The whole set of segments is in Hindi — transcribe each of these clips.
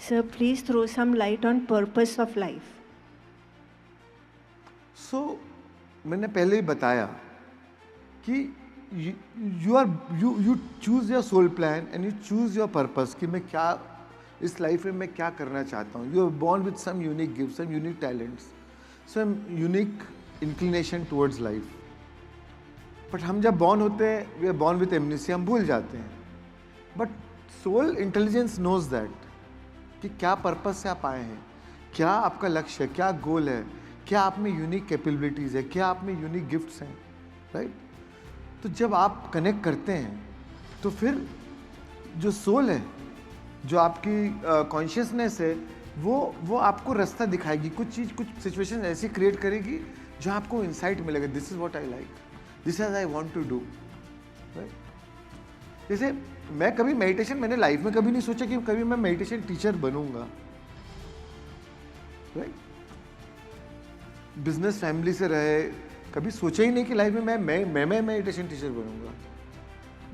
Sir, please throw some light on purpose of life. So, मैंने पहले ही बताया कि you choose your soul plan and you choose your purpose कि मैं क्या इस लाइफ में मैं क्या करना चाहता हूँ. You are born with some unique gifts, some unique talents, some unique inclination towards life. But हम जब बॉर्न होते हैं, we are born with amnesia, हम भूल जाते हैं. But soul intelligence knows that कि क्या पर्पस से आप आए हैं, क्या आपका लक्ष्य है, क्या गोल है, क्या आप में यूनिक कैपेबिलिटीज़ है, क्या आप में यूनिक गिफ्ट्स हैं, राइट. तो जब आप कनेक्ट करते हैं तो फिर जो सोल है, जो आपकी कॉन्शियसनेस है, वो आपको रास्ता दिखाएगी. कुछ सिचुएशन ऐसी क्रिएट करेगी जहाँ आपको इंसाइट मिलेगा, this is what I like, this is I want to do, right. जैसे मैं कभी मेडिटेशन, मैंने लाइफ में कभी नहीं सोचा कि कभी मैं मेडिटेशन टीचर बनूंगा, राइट. बिजनेस फैमिली से रहे, कभी सोचा ही नहीं कि लाइफ में मैं मेडिटेशन टीचर बनूंगा.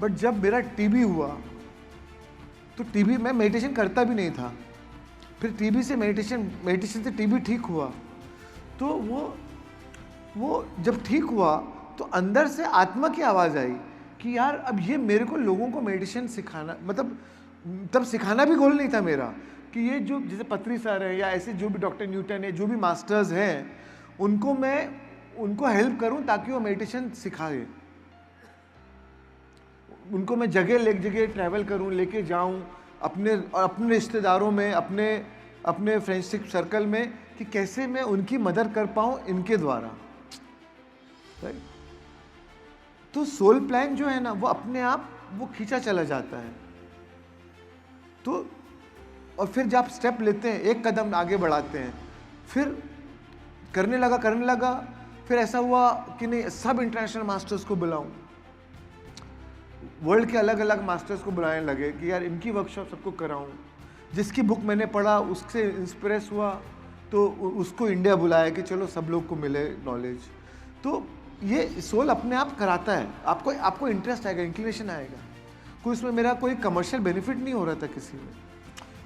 बट जब मेरा टीबी हुआ तो टीबी, मैं मेडिटेशन करता भी नहीं था, फिर टीबी से मेडिटेशन से टीबी ठीक हुआ. तो वो जब ठीक हुआ तो अंदर से आत्मा की आवाज़ आई कि यार अब ये मेरे को लोगों को मेडिटेशन सिखाना, मतलब तब सिखाना भी गोल नहीं था मेरा कि ये जो जैसे पत्री सर है या ऐसे जो भी डॉक्टर न्यूटन है, जो भी मास्टर्स हैं, उनको हेल्प करूं ताकि वो मेडिटेशन सिखाए. उनको मैं जगह ट्रैवल करूं, लेके जाऊं अपने रिश्तेदारों में, अपने फ्रेंडशिप सर्कल में, कि कैसे मैं उनकी मदद कर पाऊं इनके द्वारा, राइट. तो सोल प्लान जो है ना, वो अपने आप वो खींचा चला जाता है. तो और फिर जब आप स्टेप लेते हैं, एक कदम आगे बढ़ाते हैं, फिर करने लगा, फिर ऐसा हुआ कि नहीं, सब इंटरनेशनल मास्टर्स को बुलाऊं, वर्ल्ड के अलग अलग मास्टर्स को बुलाने लगे कि यार इनकी वर्कशॉप सबको कराऊं. जिसकी बुक मैंने पढ़ा उससे इंस्पिरेस हुआ तो उसको इंडिया बुलाया कि चलो सब लोग को मिले नॉलेज. तो ये सोल अपने आप कराता है. आपको इंटरेस्ट आएगा, इंक्लिनेशन आएगा. कोई उसमें मेरा कोई कमर्शियल बेनिफिट नहीं हो रहा था किसी में,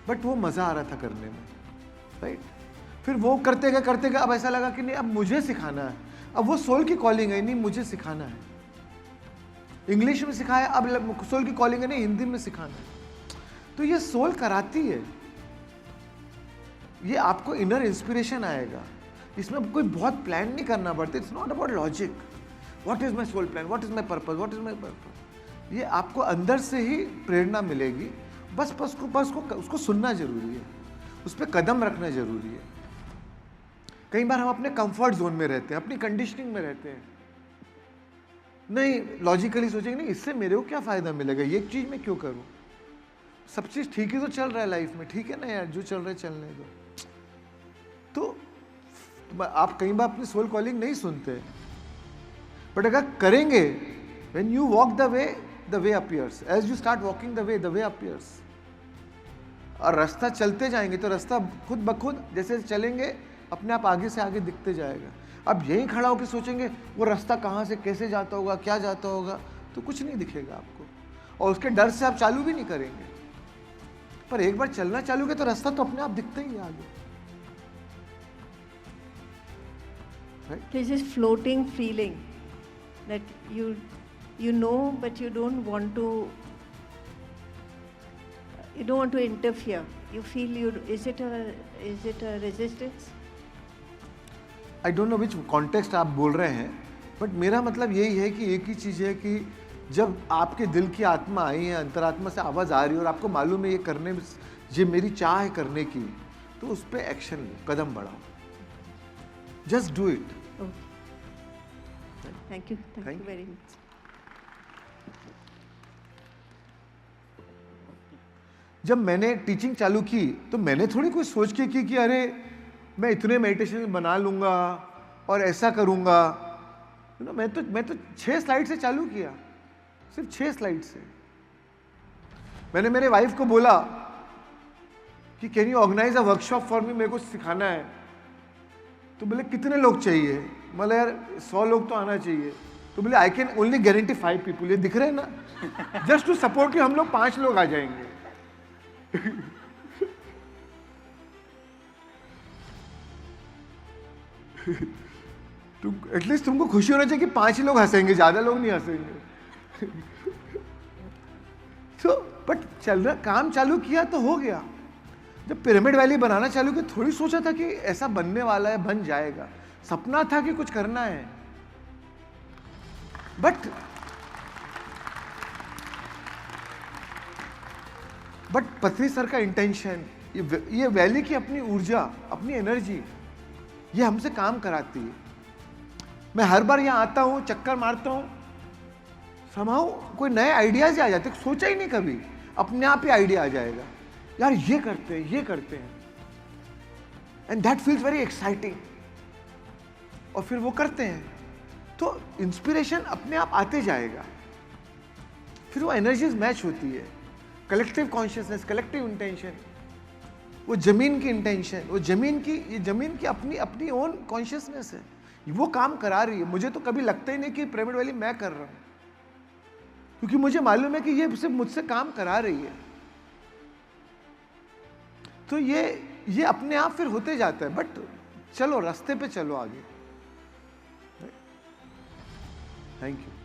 बट वो मज़ा आ रहा था करने में, राइट. फिर वो करते गए अब ऐसा लगा कि नहीं, अब मुझे सिखाना है. अब वो सोल की कॉलिंग है, नहीं मुझे सिखाना है. इंग्लिश में सिखाया, अब सोल की कॉलिंग है, नहीं हिंदी में सिखाना है. तो ये सोल कराती है, ये आपको इनर इंस्पिरेशन आएगा. इसमें कोई बहुत प्लान नहीं करना पड़ता. It's not about logic, what is my soul plan, what is my purpose. ये आपको अंदर से ही प्रेरणा मिलेगी. बस उसको सुनना जरूरी है, उस पर कदम रखना जरूरी है. कई बार हम अपने कंफर्ट जोन में रहते हैं, अपनी कंडीशनिंग में रहते हैं, नहीं लॉजिकली सोचेंगे नहीं इससे मेरे को क्या फायदा मिलेगा, ये चीज मैं क्यों करूं, सब चीज ठीक ही तो चल रहा है लाइफ में, ठीक है ना यार, जो चल रहा है चलने दो. तो आप कई बार अपनी सोल कॉलिंग नहीं सुनते, बट अगर करेंगे, when you walk the way appears. As you start walking the way appears. और रास्ता चलते जाएंगे तो रास्ता खुद ब खुद जैसे चलेंगे अपने आप आगे से आगे दिखते जाएगा. अब यहीं खड़ा होकर सोचेंगे वो रास्ता कहाँ से कैसे जाता होगा, क्या जाता होगा, तो कुछ नहीं दिखेगा आपको, और उसके डर से आप चालू भी नहीं करेंगे. पर एक बार चलना चालू किया तो रास्ता तो अपने आप दिखता ही है आगे. Right? This is floating feeling that you know, but you don't want to interfere. You feel is it a resistance? I don't know which context आप बोल रहे हैं, बट मेरा मतलब यही है कि एक ही चीज़ है कि जब आपके दिल की आत्मा आई है, अंतरात्मा से आवाज़ आ रही है और आपको मालूम है ये मेरी चाह है करने की, तो उस पर एक्शन लो, कदम बढ़ाओ. Just do it. Okay. Thank you very much. जब मैंने टीचिंग चालू की तो मैंने थोड़ी कोई सोच के की कि अरे मैं इतने मेडिटेशन बना लूंगा और ऐसा करूंगा. मैं तो 6 स्लाइड से चालू किया, सिर्फ 6 स्लाइड से. मैंने मेरे वाइफ को बोला कि can you organise a workshop for me, मेरे को सिखाना है. तो बोले कितने लोग चाहिए, मतलब यार 100 लोग तो आना चाहिए. तो बोले I can only guarantee 5 people. ये दिख रहे हैं ना, जस्ट टू सपोर्ट कि हम लोग 5 लोग आ जाएंगे. तुम एटलीस्ट तुमको खुशी होना चाहिए कि 5 लोग हंसेंगे, ज्यादा लोग नहीं हंसेंगे। तो बट चल रहा, काम चालू किया तो हो गया। जब पिरामिड वैली बनाना चालू किया, थोड़ी सोचा था कि ऐसा बनने वाला है, बन जाएगा। सपना था कि कुछ करना है, बट पत्नी सर का इंटेंशन, ये वैली की अपनी ऊर्जा, अपनी एनर्जी, ये हमसे काम कराती है। मैं हर बार यहाँ आता हूँ, चक्कर मारता हूँ, समाओ कोई नए आइडियाज आ जाते, सोचा ही नहीं कभी, अपने आप ही आइडिया आ जाएगा, यार ये करते हैं, ये करते हैं, and that feels very exciting. और फिर वो करते हैं, तो इंस्पिरेशन अपने आप आते जाएगा। फिर वो एनर्जीज मैच होती है, कलेक्टिव कॉन्शियसनेस, कलेक्टिव इंटेंशन, वो जमीन की इंटेंशन, वो जमीन की अपनी ओन कॉन्शियसनेस है, वो काम करा रही है। मुझे तो कभी लगता ही नहीं कि पिरामिड वैली मैं कर रहा हूं, क्योंकि मुझे मालूम है कि ये सिर्फ मुझसे काम करा रही है। तो ये अपने आप फिर होते जाता है। बट चलो, रास्ते पे चलो आगे। Thank you.